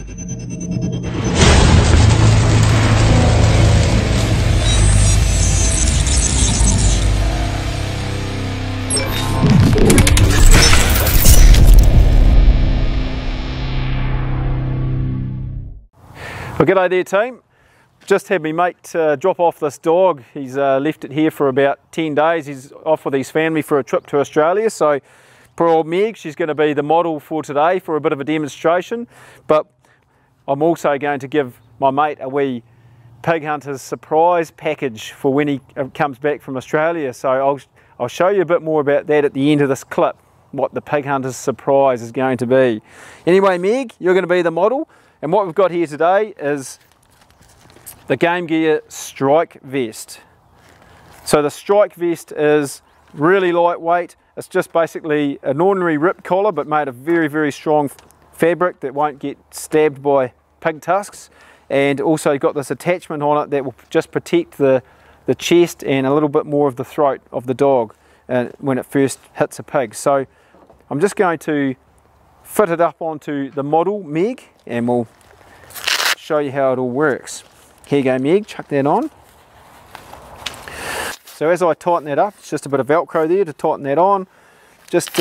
Well, g'day there team. Just had me mate drop off this dog. He's left it here for about 10 days. He's off with his family for a trip to Australia. So poor old Meg, she's going to be the model for today for a bit of a demonstration. But I'm also going to give my mate a wee Pig Hunter's surprise package for when he comes back from Australia. So I'll show you a bit more about that at the end of this clip, what the Pig Hunter's surprise is going to be. Anyway, Meg, you're going to be the model. And what we've got here today is the Game Gear Strike Vest. So the Strike Vest is really lightweight. It's just basically an ordinary rip collar, but made of very, very strong fabric that won't get stabbed by pig tusks. And also got this attachment on it that will just protect the chest and a little bit more of the throat of the dog when it first hits a pig. So I'm just going to fit it up onto the model, Meg, and we'll show you how it all works. Here you go, Meg, chuck that on. So as I tighten that up, it's just a bit of Velcro there to tighten that on. Just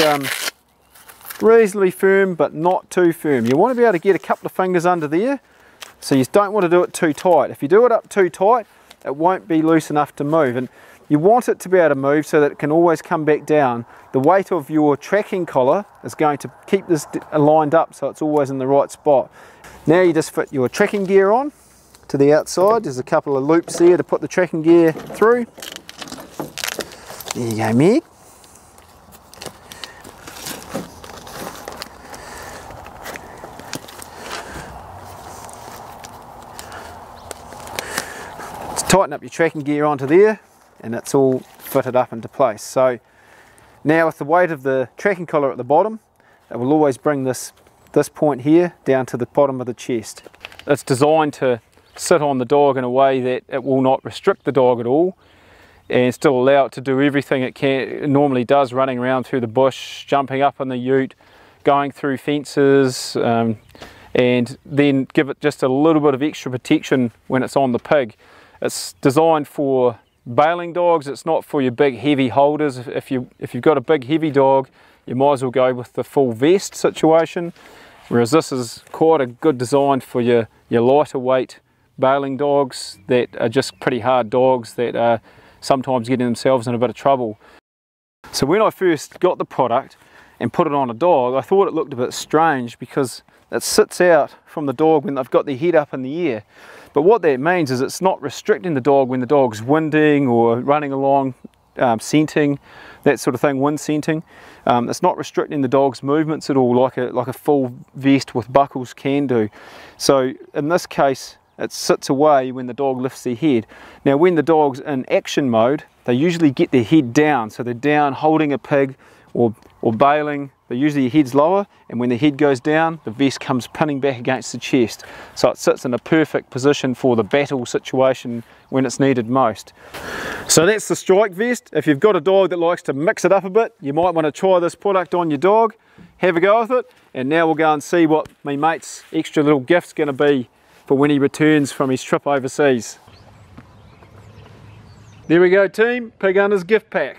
reasonably firm, but not too firm. You want to be able to get a couple of fingers under there, so you don't want to do it too tight. If you do it up too tight, it won't be loose enough to move. And you want it to be able to move so that it can always come back down. The weight of your tracking collar is going to keep this lined up so it's always in the right spot. Now you just fit your tracking gear on to the outside. There's a couple of loops there to put the tracking gear through. There you go, Meg. Just tighten up your tracking gear onto there, and it's all fitted up into place. So now with the weight of the tracking collar at the bottom, it will always bring this point here down to the bottom of the chest. It's designed to sit on the dog in a way that it will not restrict the dog at all and still allow it to do everything it normally does, running around through the bush, jumping up on the ute, going through fences, and then give it just a little bit of extra protection when it's on the pig. It's designed for bailing dogs. It's not for your big heavy holders. If you've got a big heavy dog, you might as well go with the full vest situation, whereas this is quite a good design for your lighter weight bailing dogs that are just pretty hard dogs that are sometimes getting themselves in a bit of trouble. So when I first got the product and put it on a dog, I thought it looked a bit strange because it sits out from the dog when they've got their head up in the air. But what that means is it's not restricting the dog when the dog's winding or running along, scenting, that sort of thing, wind scenting. It's not restricting the dog's movements at all like a full vest with buckles can do. So in this case, it sits away when the dog lifts their head. Now when the dog's in action mode, they usually get their head down, so they're down holding a pig or bailing. Usually your head's lower, and when the head goes down, the vest comes pinning back against the chest. So it sits in a perfect position for the battle situation when it's needed most. So that's the Strike Vest. If you've got a dog that likes to mix it up a bit, you might want to try this product on your dog, have a go with it, and now we'll go and see what my mate's extra little gift's going to be for when he returns from his trip overseas. There we go team, Pig Hunter's gift pack.